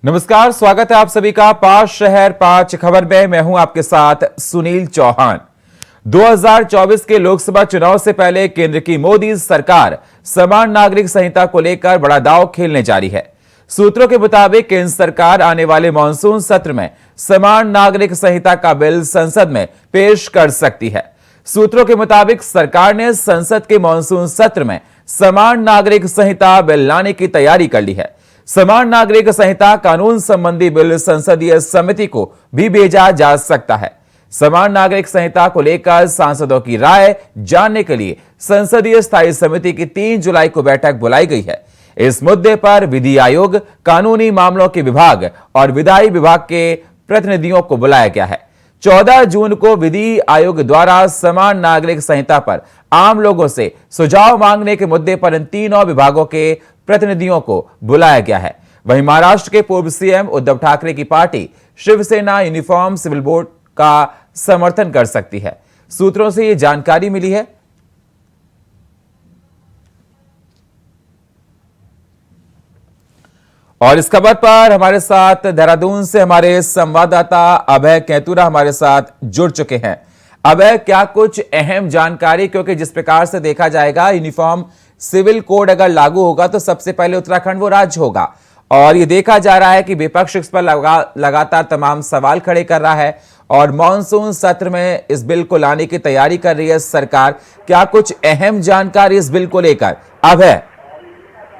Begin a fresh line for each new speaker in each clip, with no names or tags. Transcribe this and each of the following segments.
नमस्कार, स्वागत है आप सभी का 5 शहर 5 खबर में। मैं हूं आपके साथ सुनील चौहान। 2024 के लोकसभा चुनाव से पहले केंद्र की मोदी सरकार समान नागरिक संहिता को लेकर बड़ा दांव खेलने जा रही है। सूत्रों के मुताबिक केंद्र सरकार आने वाले मानसून सत्र में समान नागरिक संहिता का बिल संसद में पेश कर सकती है। सूत्रों के मुताबिक सरकार ने संसद के मानसून सत्र में समान नागरिक संहिता बिल लाने की तैयारी कर ली है। समान नागरिक संहिता कानून संबंधी बिल संसदीय समिति को भी भेजा जा सकता है। समान नागरिक संहिता को लेकर सांसदों की राय जानने के लिए संसदीय स्थायी समिति की 3 जुलाई को बैठक बुलाई गई है। इस मुद्दे पर विधि आयोग, कानूनी मामलों के विभाग और विधायी विभाग के प्रतिनिधियों को बुलाया गया है। 14 जून को विधि आयोग द्वारा समान नागरिक संहिता पर आम लोगों से सुझाव मांगने के मुद्दे पर इन तीनों विभागों के प्रतिनिधियों को बुलाया गया है। वहीं महाराष्ट्र के पूर्व सीएम उद्धव ठाकरे की party Shiv Sena uniform civil code का समर्थन कर सकती है। सूत्रों से यह जानकारी मिली है। और इस खबर पर हमारे साथ देहरादून से हमारे संवाददाता अभय कैतुरा हमारे साथ जुड़ चुके हैं। अभय, क्या कुछ अहम जानकारी, क्योंकि जिस प्रकार से देखा जाएगा यूनिफॉर्म सिविल कोड अगर लागू होगा तो सबसे पहले उत्तराखंड वो राज्य होगा, और ये देखा जा रहा है कि विपक्ष इस पर लगातार तमाम सवाल खड़े कर रहा है और मॉनसून सत्र में इस बिल को लाने की तैयारी कर रही है सरकार। क्या कुछ अहम जानकारी इस बिल को लेकर? अभय,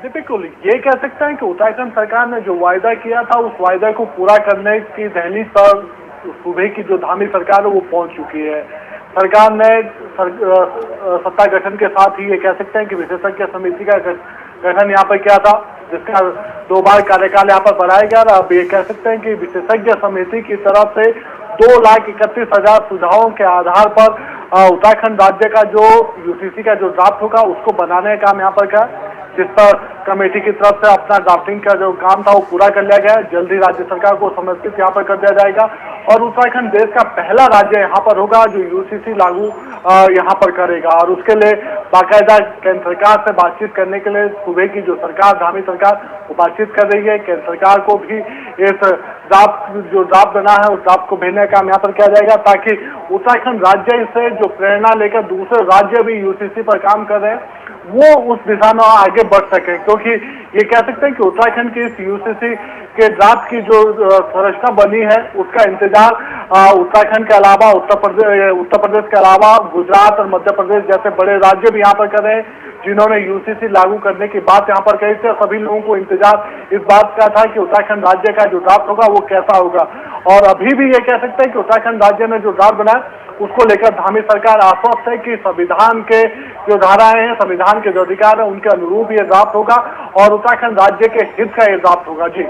बिल्कुल ये कह सकते हैं कि उत्तराखंड सरकार ने जो वायदा किया था उस वायदा को पूरा करने की दहलीज पर सूबे की जो धामी सरकार है वो पहुंच चुकी है। सरकार ने सत्ता गठन के साथ ही ये कह सकते हैं कि विशेषज्ञ समिति का गठन यहाँ पर किया था, जिसका 2 बार कार्यकाल यहाँ पर बढ़ाया गया। अब ये कह सकते हैं कि विशेषज्ञ समिति की तरफ से 2,31,000 सुझावों के आधार पर उत्तराखंड राज्य का जो यूसीसी का जो ड्राफ्ट होगा उसको बनाने का काम यहाँ पर किया, जिस पर कमेटी की तरफ से अपना ड्राफ्टिंग का जो काम था वो पूरा कर लिया गया है। जल्द ही राज्य सरकार को समर्पित यहाँ पर कर दिया जाएगा और उत्तराखंड देश का पहला राज्य यहाँ पर होगा जो यूसीसी लागू यहाँ पर करेगा। और उसके लिए बाकायदा केंद्र सरकार से बातचीत करने के लिए सूबे की जो सरकार, धामी सरकार, वो बातचीत कर रही है। केंद्र सरकार को भी इस ड्राफ्ट बना है उस ड्राफ्ट को भेजने का काम यहाँ पर किया जाएगा, ताकि उत्तराखंड राज्य से जो प्रेरणा लेकर दूसरे राज्य भी यूसीसी पर काम कर रहे हैं वो उस दिशा में आगे बढ़ सके। क्योंकि ये कह सकते हैं कि उत्तराखंड की इस यूसीसी के ड्राफ्ट की जो संरचना बनी है उसका इंतजार उत्तराखंड के अलावा उत्तर प्रदेश के अलावा गुजरात और मध्य प्रदेश जैसे बड़े राज्य भी यहाँ पर कर रहे हैं, जिन्होंने यूसीसी लागू करने की बात यहाँ पर कही थी। सभी लोगों को इंतजार इस बात का था कि उत्तराखंड राज्य का जो ड्राफ्ट होगा वो कैसा होगा। और अभी भी ये कह सकते हैं कि उत्तराखंड राज्य ने जो ड्राफ्ट बनाया उसको लेकर धामी सरकार आश्वस्त है कि संविधान के जो धाराएं हैं, संविधान के जो अधिकार है उनके अनुरूप ये ड्राफ्ट होगा और उत्तराखंड राज्य के हित का ये ड्राफ्ट होगा। जी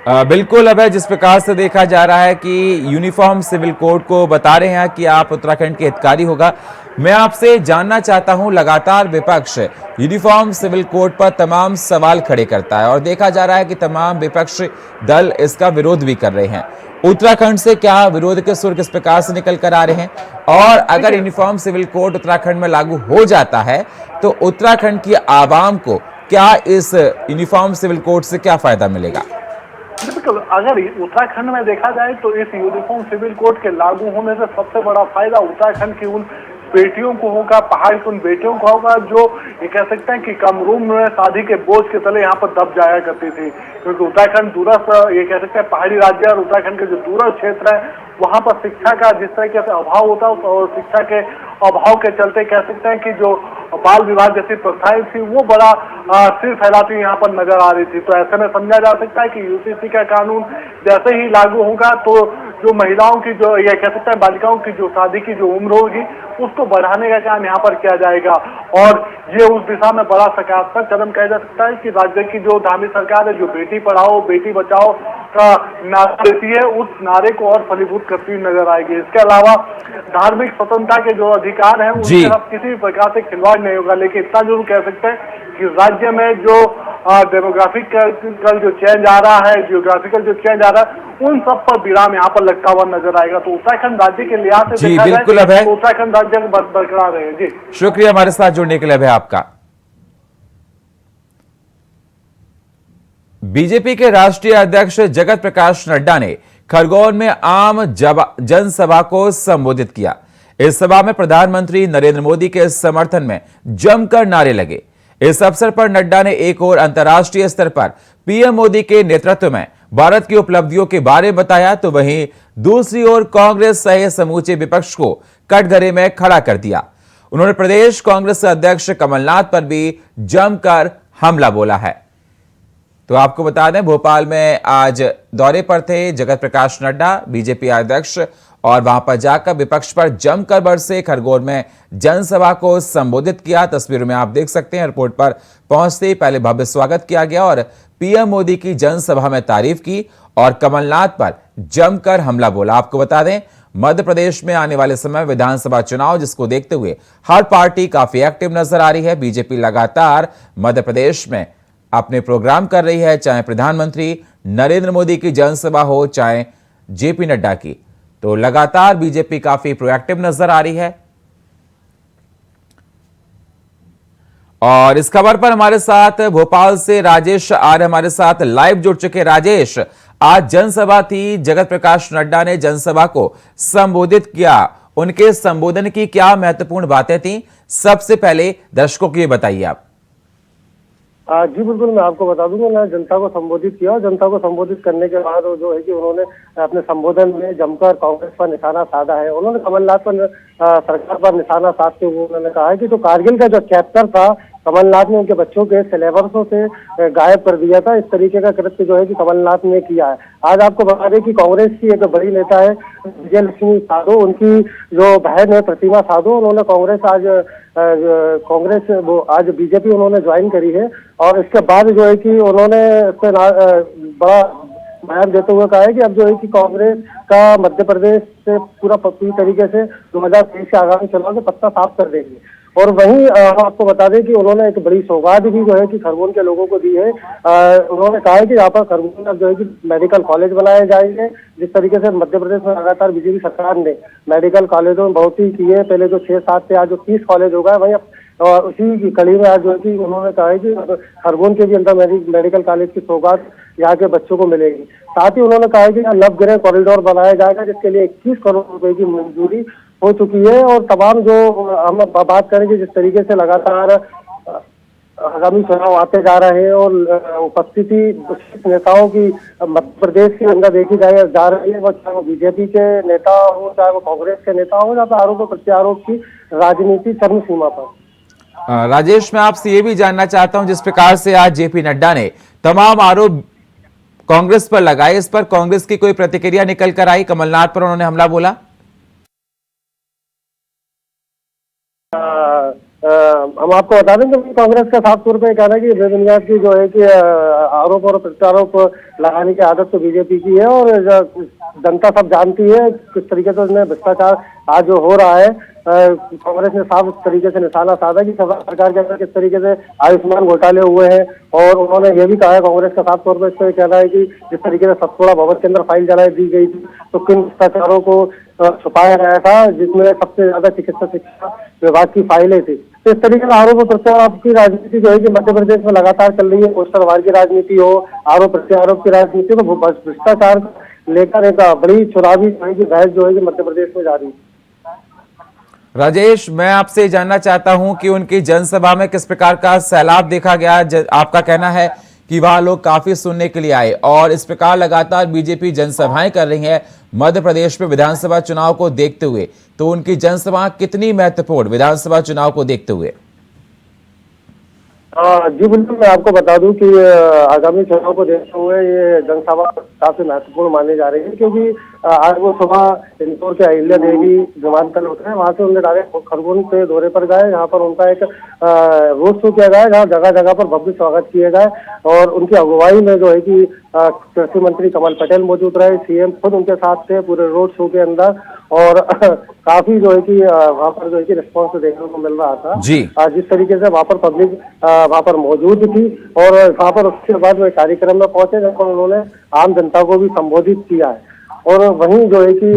बिल्कुल अभय, जिस प्रकार से देखा जा रहा है कि यूनिफॉर्म सिविल कोड को बता रहे हैं कि आप उत्तराखंड के हितकारी होगा, मैं आपसे जानना चाहता हूं, लगातार विपक्ष यूनिफॉर्म सिविल कोड पर तमाम सवाल खड़े करता है और देखा जा रहा है कि तमाम विपक्ष दल इसका विरोध भी कर रहे हैं। उत्तराखंड से क्या विरोध के सुर किस प्रकार से निकल कर आ रहे हैं, और अगर यूनिफॉर्म सिविल कोड उत्तराखंड में लागू हो जाता है तो उत्तराखंड की आवाम को क्या इस यूनिफॉर्म सिविल कोड से क्या फायदा मिलेगा?
बिल्कुल, अगर उत्तराखंड में देखा जाए तो इस यूनिफॉर्म सिविल कोड के लागू होने से सबसे बड़ा फायदा उत्तराखंड की उन बेटियों को होगा, पहाड़ की उन बेटियों को होगा जो ये कह सकते हैं कि कम रूम में शादी के बोझ के तले यहाँ पर दब जाया करती थी। क्योंकि उत्तराखंड दूरस्थ, ये कह सकते हैं पहाड़ी राज्य और उत्तराखंड के जो दूरस्थ क्षेत्र है वहाँ पर शिक्षा का जिस तरीके से अभाव होता है और शिक्षा के अभाव के चलते कह सकते हैं कि जो बाल विवाह जैसी प्रथाएं थी वो बड़ा सिर फैलाती यहाँ पर नजर आ रही थी। तो ऐसे में समझा जा सकता है कि यूसीसी का कानून जैसे ही लागू होगा तो जो महिलाओं की जो ये कह सकते हैं बालिकाओं की जो शादी की जो उम्र होगी उसको बढ़ाने का काम यहाँ पर किया जाएगा और ये उस दिशा में बड़ा सकारात्मक कदम कहा जा सकता है कि राज्य की जो धामी सरकार है जो बेटी पढ़ाओ बेटी बचाओ का नारा देती है उस नारे को और फलीभूत करती हुई नजर आएगी। इसके अलावा धार्मिक स्वतंत्रता के जो अधिकार है उनके साथ किसी भी प्रकार से खिलवाड़ नहीं होगा। लेकिन इतना जरूर कह सकते हैं कि राज्य में जो डेमोग्राफिकल जो चेंज आ रहा है, जियोग्राफिकल जो चेंज आ रहा है, उन सब पर विराम यहाँ पर लगता हुआ नजर आएगा। तो उत्तराखंड राज्य के लिहाज से देखा जाए तो उत्तराखंड राज्य बरकरार है। जी
शुक्रिया हमारे साथ जुड़ने के लिए आपका। बीजेपी के राष्ट्रीय अध्यक्ष जगत प्रकाश नड्डा ने खरगोन में आम जनसभा को संबोधित किया। इस सभा में प्रधानमंत्री नरेंद्र मोदी के समर्थन में जमकर नारे लगे। इस अवसर पर नड्डा ने एक ओर अंतर्राष्ट्रीय स्तर पर पीएम मोदी के नेतृत्व में भारत की उपलब्धियों के बारे में बताया, तो वहीं दूसरी ओर कांग्रेस सहित समूचे विपक्ष को कटघरे में खड़ा कर दिया। उन्होंने प्रदेश कांग्रेस अध्यक्ष कमलनाथ पर भी जमकर हमला बोला है। तो आपको बता दें, भोपाल में आज दौरे पर थे जगत प्रकाश नड्डा, बीजेपी अध्यक्ष, और वहां पर जाकर विपक्ष पर जमकर बरसे। खरगोन में जनसभा को संबोधित किया। तस्वीरों में आप देख सकते हैं, एयरपोर्ट पर पहुंचते ही पहले भव्य स्वागत किया गया और पीएम मोदी की जनसभा में तारीफ की और कमलनाथ पर जमकर हमला बोला। आपको बता दें, मध्य प्रदेश में आने वाले समय विधानसभा चुनाव, जिसको देखते हुए हर पार्टी काफी एक्टिव नजर आ रही है। बीजेपी लगातार मध्य प्रदेश में अपने प्रोग्राम कर रही है, चाहे प्रधानमंत्री नरेंद्र मोदी की जनसभा हो, चाहे जेपी नड्डा की। तो लगातार बीजेपी काफी प्रोएक्टिव नजर आ रही है। और इस खबर पर हमारे साथ भोपाल से राजेश आर्य हमारे साथ लाइव जुड़ चुके। राजेश, आज जनसभा थी, जगत प्रकाश नड्डा ने जनसभा को संबोधित किया। उनके संबोधन की क्या महत्वपूर्ण बातें थी, सबसे पहले दर्शकों को ये बताइए आप।
जी बिल्कुल, मैं आपको बता दूंगा। मैं जनता को संबोधित किया और जनता को संबोधित करने के बाद जो है कि उन्होंने अपने संबोधन में जमकर कांग्रेस पर निशाना साधा है। उन्होंने कमलनाथ पर सरकार पर निशाना साधते हुए उन्होंने कहा है कि जो कारगिल का जो चैप्टर था, कमलनाथ ने उनके बच्चों के सिलेबसों से गायब कर दिया था। इस तरीके का कृत्य जो है कि कमलनाथ ने किया है। आज आपको बता दें कि कांग्रेस की एक बड़ी नेता है विजय लक्ष्मी साधो, उनकी जो बहन है प्रतिमा साधो, उन्होंने कांग्रेस वो आज बीजेपी उन्होंने ज्वाइन करी है। और इसके बाद जो है कि उन्होंने इससे बड़ा बयान देते हुए कहा है कि अब जो है कि कांग्रेस का मध्य प्रदेश से पूरी तरीके से 2023 के आगामी चुनाव में पत्ता साफ कर देंगे। और वहीं हम आपको बता दें कि उन्होंने एक बड़ी सौगात भी जो है कि खरगोन के लोगों को दी है। उन्होंने कहा है कि यहाँ पर खरगोन में जो है कि मेडिकल कॉलेज बनाए जाएंगे। जिस तरीके से मध्य प्रदेश में लगातार बीजेपी सरकार ने मेडिकल कॉलेजों में बढ़ोतरी की है, पहले जो 6-7 थे आज जो 30 कॉलेज हो गए, वहीं और उसी की कड़ी में आज जो है कि उन्होंने कहा है कि खरगोन के भी अंदर मेडिकल कॉलेज की सौगात यहाँ के बच्चों को मिलेगी। साथ ही उन्होंने कहा है कि नवग्रह कॉरिडोर बनाया जाएगा, जिसके लिए 21 करोड़ रुपए की मंजूरी हो चुकी है। और तमाम जो हम बात करेंगे, जिस तरीके से लगातार आगामी चुनाव आते जा रहे हैं और उपस्थिति नेताओं की मध्य प्रदेश के अंदर देखी जा रही है, वो चाहे वो बीजेपी के नेता हो, चाहे वो कांग्रेस के नेता हो, जहाँ पर आरोप प्रत्यारोप की राजनीति चरम सीमा पर।
राजेश, मैं आपसे ये भी जानना चाहता हूं, जिस प्रकार से आज जेपी नड्डा ने तमाम आरोप कांग्रेस पर लगाए, इस पर कांग्रेस की कोई प्रतिक्रिया निकल कर आई? कमलनाथ पर उन्होंने हमला बोला।
हम आपको बता दें कि कांग्रेस का साफ तौर पर कहना है कि बेबुनियाद की जो है कि आरोप और प्रत्यारोप लगाने की आदत तो बीजेपी की है और जनता सब जानती है किस तरीके से उसमें भ्रष्टाचार आज जो हो रहा है। कांग्रेस ने साफ तरीके से निशाना साधा कि सरकार के अंदर किस तरीके से आयुष्मान घोटाले हुए हैं। और उन्होंने ये भी कहा है, कांग्रेस का साफ तौर पर इसको कहना है कि जिस तरीके से सतपुड़ा भवन के अंदर फाइल जला दी गई थी, तो किन भ्रष्टाचारों को छुपाया गया था, जिसमें सबसे ज्यादा चिकित्सा शिक्षा विभाग की फाइलें थी। तो इस तरीके से आरोप प्रत्यारोप की राजनीति जो है कि मध्य प्रदेश में लगातार चल रही है। पोस्टरवार की राजनीति हो, आरोप प्रत्यारोप की राजनीति, तो भ्रष्टाचार लेकर एक बड़ी चुनावी बहस जो है कि मध्य प्रदेश में जारी है।
राजेश, मैं आपसे जानना चाहता हूं कि उनकी जनसभा में किस प्रकार का सैलाब देखा गया। आपका कहना है कि वहां लोग काफी सुनने के लिए आए और इस प्रकार लगातार बीजेपी जनसभाएं कर रही है मध्य प्रदेश में विधानसभा चुनाव को देखते हुए, तो उनकी जनसभा कितनी महत्वपूर्ण विधानसभा चुनाव को देखते हुए?
जी बिल्कुल, मैं आपको बता दूं कि आगामी चुनाव को देखते हुए ये जनसभा काफी महत्वपूर्ण मानी जा रही है, क्योंकि आज वो सुबह इंदौर के अहिल्या देवी विमानतल होते हैं, वहां से उन्हें डायरेक्ट खरगोन के दौरे पर गए, जहाँ पर उनका एक रोड शो किया गया, जहाँ जगह जगह पर भव्य स्वागत किए गए। और उनकी अगुवाई में जो है कि कृषि मंत्री कमल पटेल मौजूद रहे, सीएम खुद उनके साथ थे पूरे रोड शो के अंदर। और काफी जो है कि वहाँ पर जो है कि रिस्पॉन्स देखने को मिल रहा था
जी।
जिस तरीके से वहाँ पर पब्लिक वहाँ पर मौजूद थी। और वहाँ पर उसके बाद वो कार्यक्रम में पहुंचे, जहाँ पर उन्होंने आम जनता को भी संबोधित किया है। और वहीं जो है कि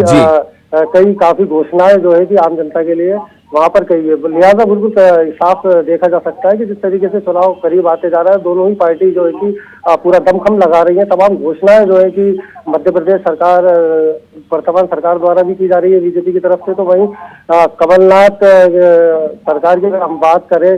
कई काफी घोषणाएं जो है कि आम जनता के लिए वहाँ पर कही है। लिहाजा बिल्कुल साफ देखा जा सकता है कि जिस तरीके से चुनाव करीब आते जा रहा है, दोनों ही पार्टी जो है कि पूरा दमखम लगा रही है। तमाम घोषणाएं जो है कि मध्य प्रदेश सरकार, वर्तमान सरकार द्वारा भी की जा रही है बीजेपी की तरफ से। तो वहीं कमलनाथ सरकार की अगर हम बात करें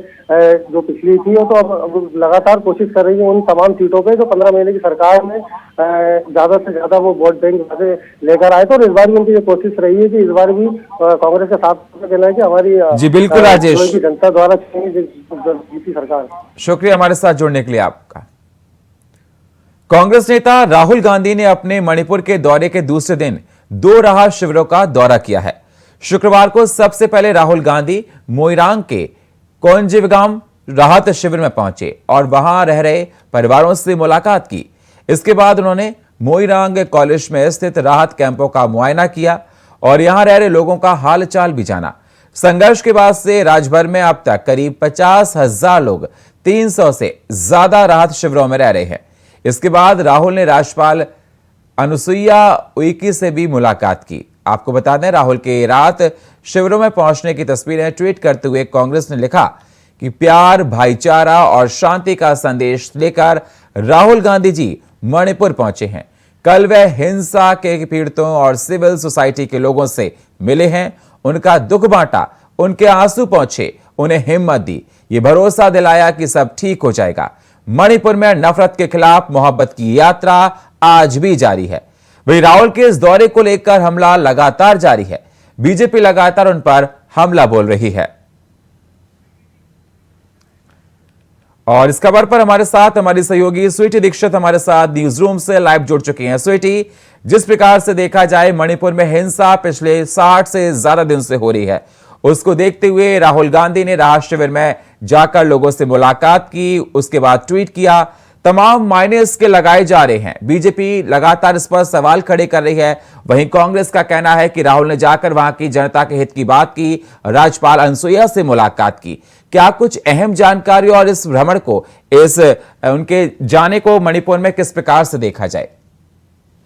जो पिछली थी, वो तो अब लगातार कोशिश कर रही है उन तमाम सीटों पे जो 15 महीने की सरकार में ज्यादा से ज्यादा वो वोट बैंक लेकर आए। तो इस बार भी उनकी ये कोशिश रही है कि इस बार भी कांग्रेस के साथ कहना है कि हमारी
जी बिल्कुल राजेश,
जनता द्वारा जीती सरकार।
शुक्रिया हमारे साथ जुड़ने के लिए आपका। कांग्रेस नेता राहुल गांधी ने अपने मणिपुर के दौरे के दूसरे दिन 2 राहत शिविरों का दौरा किया है। शुक्रवार को सबसे पहले राहुल गांधी मोइरांग के कोंजिवगाम राहत शिविर में पहुंचे और वहां रह रहे परिवारों से मुलाकात की। इसके बाद उन्होंने मोइरांग कॉलेज में स्थित राहत कैंपों का मुआयना किया और यहां रह रहे लोगों का हालचाल भी जाना। संघर्ष के बाद से राज्यभर में अब तक करीब 50,000 लोग 300 से ज्यादा राहत शिविरों में रह रहे हैं। इसके बाद राहुल ने राज्यपाल अनुसुईया उइके से भी मुलाकात की। आपको बता दें, राहुल के राहत शिविरों में पहुंचने की तस्वीरें ट्वीट करते हुए कांग्रेस ने लिखा कि प्यार, भाईचारा और शांति का संदेश लेकर राहुल गांधी जी मणिपुर पहुंचे हैं। कल वह हिंसा के पीड़ितों और सिविल सोसाइटी के लोगों से मिले हैं, उनका दुख बांटा, उनके आंसू पहुंचे, उन्हें हिम्मत दी, ये भरोसा दिलाया कि सब ठीक हो जाएगा। मणिपुर में नफरत के खिलाफ मोहब्बत की यात्रा आज भी जारी है। वहीं राहुल के इस दौरे को लेकर हमला लगातार जारी है। बीजेपी लगातार उन पर हमला बोल रही है। और इस खबर पर हमारे साथ हमारी सहयोगी स्वीटी दीक्षित हमारे साथ न्यूज रूम से लाइव जुड़ चुकी हैं। स्वीटी, जिस प्रकार से देखा जाए मणिपुर में हिंसा पिछले 60 से ज्यादा दिन से हो रही है, उसको देखते हुए राहुल गांधी ने राहत शिविर में जाकर लोगों से मुलाकात की, उसके बाद ट्वीट किया। तमाम मायने इसके लगाए जा रहे हैं। बीजेपी लगातार इस पर सवाल खड़े कर रही है। वहीं कांग्रेस का कहना है कि राहुल ने जाकर वहां की जनता के हित की बात की, राज्यपाल अनुसुईया से मुलाकात की। क्या कुछ अहम जानकारी और इस भ्रमण को, इस उनके जाने को मणिपुर में किस प्रकार से देखा जाए?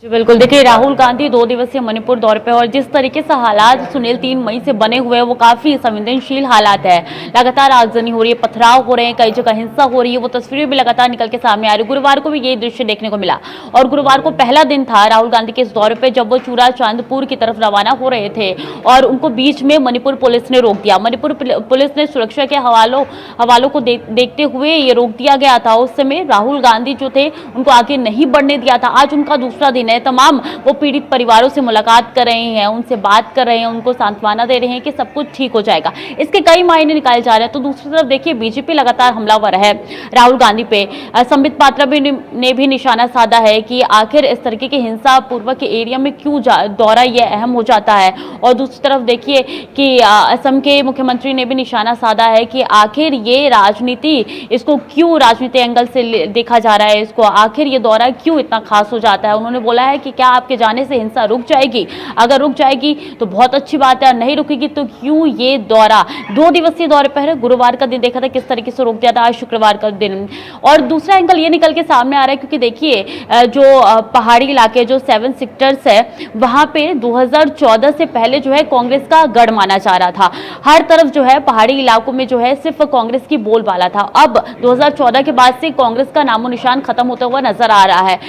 जी बिल्कुल, देखिए राहुल गांधी 2 दिवसीय मणिपुर दौरे पे और जिस तरीके से हालात सुनील 3 मई से बने हुए हैं वो काफी संवेदनशील हालात है। लगातार आगजनी हो रही है, पथराव हो रहे हैं, कई जगह हिंसा हो रही है, वो तस्वीरें भी लगातार निकल के सामने आ रही है। गुरुवार को भी यही दृश्य देखने को मिला और गुरुवार को पहला दिन था राहुल गांधी के इस दौरे पे, जब वो चूरा चांदपुर की तरफ रवाना हो रहे थे और उनको बीच में मणिपुर पुलिस ने रोक दिया। मणिपुर पुलिस ने सुरक्षा के हवालों को देखते हुए ये रोक दिया गया था। उस समय राहुल गांधी जो थे उनको आगे नहीं बढ़ने दिया था। आज उनका दूसरा दिन है। तमाम वो पीड़ित परिवारों से मुलाकात कर रहे हैं, उनसे बात कर रहे हैं, उनको सांत्वना दे रहे हैं कि सब कुछ ठीक हो जाएगा। इसके कई मायने निकाले जा रहे हैं। तो दूसरी तरफ देखिए बीजेपी लगातार हमलावर है राहुल गांधी पे। संबित पात्रा ने भी निशाना साधा है कि आखिर इस तरीके के हिंसा पूर्वक एरिया में क्यों दौरा ये अहम हो जाता है। और दूसरी तरफ देखिए कि असम के मुख्यमंत्री ने भी निशाना साधा है कि आखिर ये राजनीति, इसको क्यों राजनीति एंगल से देखा जा रहा है, इसको आखिर ये दौरा क्यों इतना खास हो जाता है। उन्होंने बोला है कि क्या आपके जाने से हिंसा रुक जाएगी? अगर रुक जाएगी तो बहुत अच्छी बात है, नहीं रुकेगी तो क्यों ये दौरा? 2 दिवसीय दौरे पर गुरुवार का दिन देखा था किस तरीके से रोक दिया था, आज शुक्रवार का दिन। और दूसरा एंगल ये निकल के सामने आ रहा है क्योंकि देखिए जो पहाड़ी इलाके, जो 7 सेक्टर्स है, वहां पे 2014 से पहले जो है कांग्रेस का गढ़ माना जा रहा था। हर तरफ जो है पहाड़ी इलाकों में जो है सिर्फ कांग्रेस की बोलबाला था। अब 2014 के बाद से कांग्रेस का नामो निशान खत्म होता हुआ नजर आ रहा है,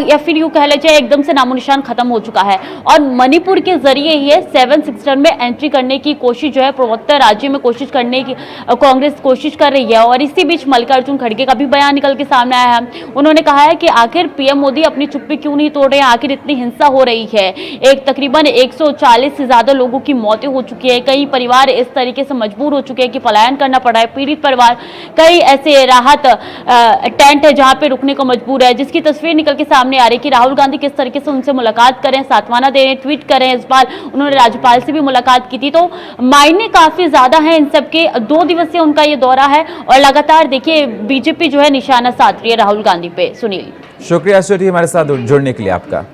या फिर यूं कह लीजिए एकदम से नामो निशान खत्म हो चुका है। और मणिपुर के जरिए ये 7 सेक्टर में एंट्री करने की कोशिश जो है पूर्वोत्तर राज्य में कोशिश करने की कांग्रेस कोशिश कर रही है। और इसी बीच मल्लिकार्जुन खड़गे का भी बयान निकल के सामने आया है। उन्होंने कहा है कि आखिर पीएम मोदी अपनी चुप्पी क्यों नहीं तोड़ रहे हैं, आखिर इतनी हिंसा हो रही है। एक तकरीबन 140 से ज्यादा लोगों की मौतें हो चुकी है, कई परिवार इस तरीके से मजबूर हो चुके हैं कि पलायन करना पड़ा है। पीड़ित परिवार, कई ऐसे राहत टेंट है जहां पे रुकने को मजबूर है, जिसकी तस्वीर निकल के सामने आ रही है कि राहुल गांधी किस तरीके से उनसे मुलाकात करें, सांत्वना दें, ट्वीट करें। इस बार उन्होंने राज्यपाल से भी मुलाकात की थी। तो मायने काफी ज्यादा हैं इन सबके। 2 दिवसीय उनका ये दौरा है और लगातार देखिए बीजेपी जो है निशाना साध रही है राहुल गांधी पे। सुनील,
शुक्रिया स्वीटी हमारे साथ जुड़ने के लिए आपका।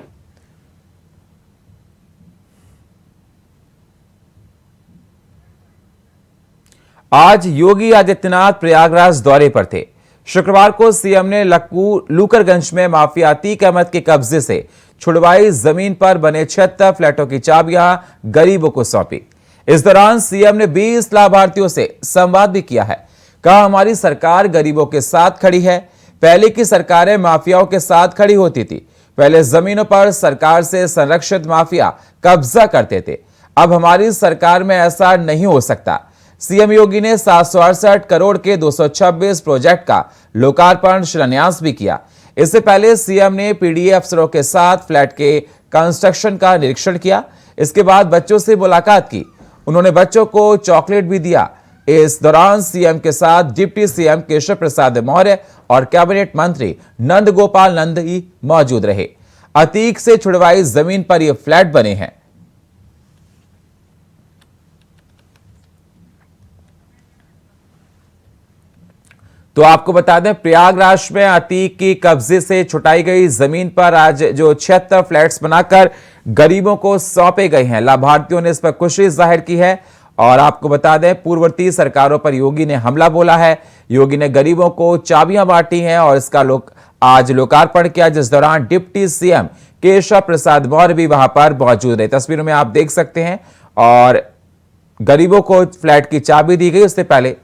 आज योगी आदित्यनाथ प्रयागराज दौरे पर थे। शुक्रवार को सीएम ने लूकरगंज में माफिया अतीक अहमद के कब्जे से छुड़वाई जमीन पर बने 76 फ्लैटों की चाबियां गरीबों को सौंपी। इस दौरान सीएम ने 20 लाभार्थियों से संवाद भी किया है। कहा, हमारी सरकार गरीबों के साथ खड़ी है। पहले की सरकारें माफियाओं के साथ खड़ी होती थी। पहले जमीनों पर सरकार से संरक्षित माफिया कब्जा करते थे। अब हमारी सरकार में ऐसा नहीं हो सकता। सीएम योगी ने 768 करोड़ के 226 प्रोजेक्ट का लोकार्पण शिलान्यास भी किया। इससे पहले सीएम ने पीडीए अफसरों के साथ फ्लैट के कंस्ट्रक्शन का निरीक्षण किया। इसके बाद बच्चों से मुलाकात की। उन्होंने बच्चों को चॉकलेट भी दिया। इस दौरान सीएम के साथ डिप्टी सीएम केशव प्रसाद मौर्य और कैबिनेट मंत्री नंद गोपाल नंद ही मौजूद रहे। अतीक से छुड़वाई जमीन पर ये फ्लैट बने हैं। तो आपको बता दें, प्रयागराज में अतीक की कब्जे से छुटाई गई जमीन पर आज जो 76 फ्लैट्स बनाकर गरीबों को सौंपे गए हैं। लाभार्थियों ने इस पर खुशी जाहिर की है। और आपको बता दें, पूर्ववर्ती सरकारों पर योगी ने हमला बोला है। योगी ने गरीबों को चाबियां बांटी हैं और इसका आज लोकार्पण किया, जिस दौरान डिप्टी सीएम केशव प्रसाद मौर्य भी वहां पर मौजूद रहे। तस्वीरों में आप देख सकते हैं। और गरीबों को फ्लैट की चाबी दी गई उससे पहले।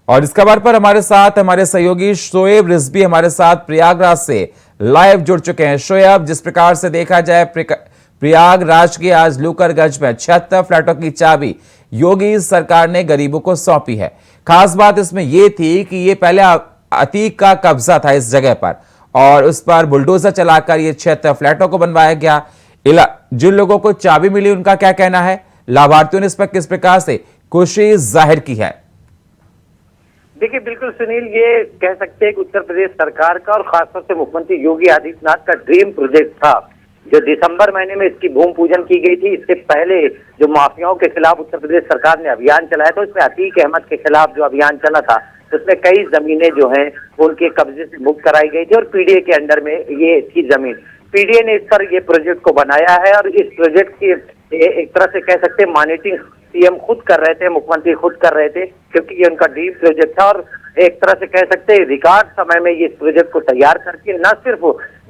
और इस खबर पर हमारे साथ हमारे सहयोगी शोएब रिजवी हमारे साथ प्रयागराज से लाइव जुड़ चुके हैं। शोएब, जिस प्रकार से देखा जाए, प्रयागराज के आज लूकरगंज में 76 फ्लैटों की चाबी योगी सरकार ने गरीबों को सौंपी है। खास बात इसमें यह थी कि ये पहले अतीक का कब्जा था इस जगह पर और उस पर बुलडोजर चलाकर ये 76 फ्लैटों को बनवाया गया। जिन लोगों को चाबी मिली उनका क्या कहना है? लाभार्थियों ने इस पर किस प्रकार से खुशी जाहिर की है?
देखिए, बिल्कुल सुनील, ये कह सकते हैं कि उत्तर प्रदेश सरकार का और खासतौर से मुख्यमंत्री योगी आदित्यनाथ का ड्रीम प्रोजेक्ट था, जो दिसंबर महीने में इसकी भूमि पूजन की गई थी। इससे पहले जो माफियाओं के खिलाफ उत्तर प्रदेश सरकार ने अभियान चलाया था, उसमें अतीक अहमद के खिलाफ जो अभियान चला था, उसमें कई जमीनें जो हैं उनके कब्जे से मुक्त कराई गई थी और पीडीए के अंडर में ये थी जमीन। पीडीए ने इस पर ये प्रोजेक्ट को बनाया है और इस प्रोजेक्ट की एक तरह से कह सकते हैं मॉनिटरिंग सीएम खुद कर रहे थे, मुख्यमंत्री खुद कर रहे थे, क्योंकि ये उनका ड्रीम प्रोजेक्ट था। और एक तरह से कह सकते हैं रिकॉर्ड समय में ये प्रॉजेक्ट को तैयार करके न सिर्फ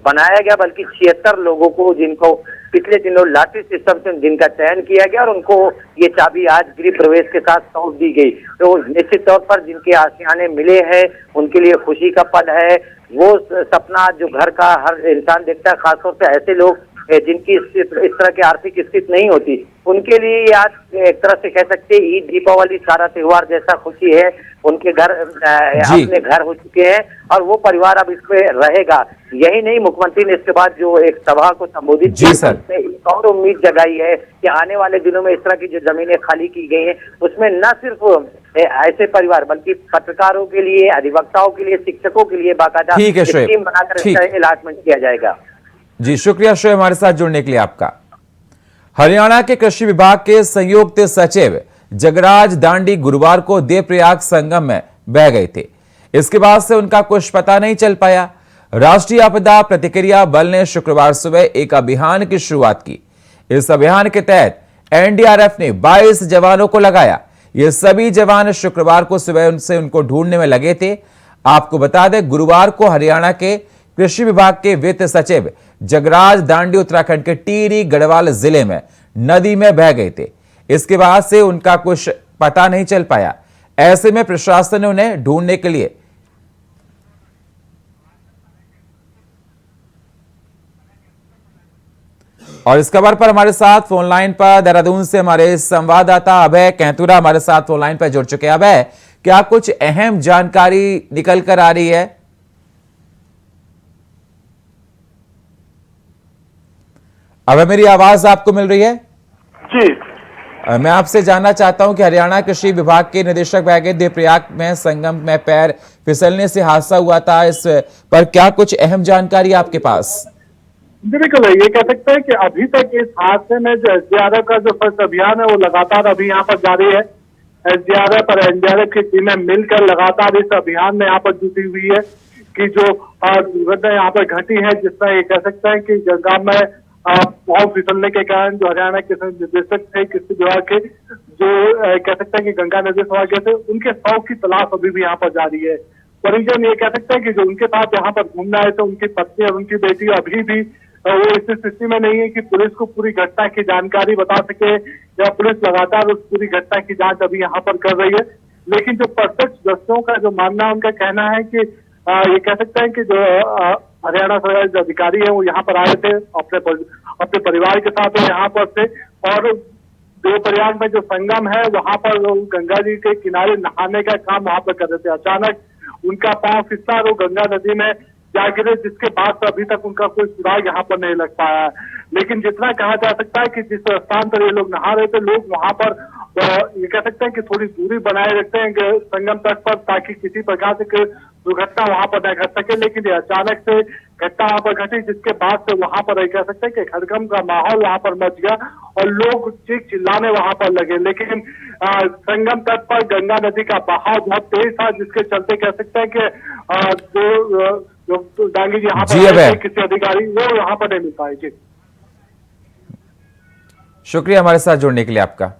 बनाया गया बल्कि 76 लोगों को, जिनको पिछले दिनों लाटरी सिस्टम से जिनका चयन किया गया और उनको ये चाबी आज गृह प्रवेश के साथ सौंप दी गई। तो निश्चित तौर पर जिनके आशियाने मिले हैं उनके लिए खुशी का पल है। वो सपना जो घर का हर इंसान देखता है, खासतौर से ऐसे लोग जिनकी इस तरह की आर्थिक स्थिति नहीं होती, उनके लिए ये आज एक तरह से कह सकते हैं ईद, दीपावली, सारा त्योहार जैसा खुशी है। उनके घर अपने घर हो चुके हैं और वो परिवार अब इसमें रहेगा। यही नहीं, मुख्यमंत्री ने इसके बाद जो एक सभा को संबोधित किया, एक और उम्मीद जगाई है कि आने वाले दिनों में इस तरह की जो जमीनें खाली की गई हैं उसमें न सिर्फ ऐसे परिवार बल्कि पत्रकारों के लिए, अधिवक्ताओं के लिए, शिक्षकों के लिए बाकायदा स्कीम बनाकर इसका अलॉटमेंट किया जाएगा।
जी, शुक्रिया शोएब हमारे साथ जुड़ने के लिए आपका। हरियाणा के कृषि विभाग के संयुक्त सचिव जगराज दांडी गुरुवार को देवप्रयाग संगम में बह गए थे। इसके बाद से उनका कुछ पता नहीं चल पाया। राष्ट्रीय आपदा प्रतिक्रिया बल ने शुक्रवार सुबह एक अभियान की शुरुआत की। इस अभियान के तहत एनडीआरएफ ने 22 जवानों को लगाया। ये सभी जवान शुक्रवार को सुबह उनको ढूंढने में लगे थे। आपको बता दें, गुरुवार को हरियाणा के कृषि विभाग के वित्त सचिव जगराज दांडी उत्तराखंड के टिहरी गढ़वाल जिले में नदी में बह गए थे। इसके बाद से उनका कुछ पता नहीं चल पाया। ऐसे में प्रशासन ने उन्हें ढूंढने के लिए और इस खबर पर हमारे साथ फोन लाइन पर देहरादून से हमारे संवाददाता अभय कैंतुरा हमारे साथ फोन लाइन पर जुड़ चुके हैं। अभय, क्या कुछ अहम जानकारी निकल कर आ रही है? अब मेरी आवाज आपको मिल रही है?
जी,
मैं आपसे जानना चाहता हूं कि हरियाणा कृषि विभाग के निदेशक बह गए देवप्रयाग में संगम में पैर फिसलने से हादसा हुआ था, इस पर क्या कुछ अहम जानकारी आपके पास?
बिल्कुल, ये कह सकते हैं कि अभी तक इस हादसे में जो एसडीआरएफ का जो सर्च अभियान है वो लगातार अभी यहाँ पर जारी है। एसडीआरएफ और एनडीआरएफ की टीमें मिलकर लगातार इस अभियान में यहाँ पर जुटी हुई है कि जो दुर्घटना यहाँ पर घटी है, जिसमें ये कह सकते हैं कि गंगा में पाँव फिसलने के कारण जो हरियाणा के निदेशक थे कृषि विभाग के, जो कह सकते हैं कि गंगा नदी सवार गए थे, उनके शव की तलाश अभी भी यहाँ पर जारी है। परिजन ये कह सकते हैं कि जो उनके साथ यहाँ पर घूमने आए थे, उनकी पत्नी और उनकी बेटी अभी भी वो इस स्थिति में नहीं है कि पुलिस को पूरी घटना की जानकारी बता सके, या पुलिस लगातार उस पूरी घटना की जांच अभी यहाँ पर कर रही है।
लेकिन जो प्रत्यक्षदर्शियों का जो मानना है, उनका कहना है कि ये कह सकते हैं कि जो हरियाणा सरकार जो अधिकारी है वो यहाँ पर आए थे अपने परिवार के साथ यहाँ पर थे, और देवप्रयाग में जो संगम है वहां पर वो गंगा जी के किनारे नहाने का काम वहां पर कर रहे थे। अचानक उनका पांव फिसला और वो गंगा नदी में जा गिरे, जिसके बाद से अभी तक उनका कोई सुराग यहाँ पर नहीं लग पाया है। लेकिन जितना कहा जा सकता है कि जिस स्थान पर ये लोग नहा रहे थे, लोग वहां पर ये कह सकते हैं कि थोड़ी दूरी बनाए रखते हैं संगम तट पर, ताकि किसी प्रकार से दुर्घटना वहां पर न घट सके। लेकिन ये अचानक से घटना वहां पर घटी, जिसके बाद से वहां पर कह सकते हैं कि हड़कंप का माहौल वहां पर मच गया और लोग चीख चिल्लाने वहां पर लगे। लेकिन संगम तट पर गंगा नदी का बहाव बहुत तेज था, जिसके चलते कह सकते हैं कि जो डांगी जी यहाँ पर किसी अधिकारी वो यहाँ पर नहीं मिल पाए। जी
शुक्रिया हमारे साथ जुड़ने के लिए आपका।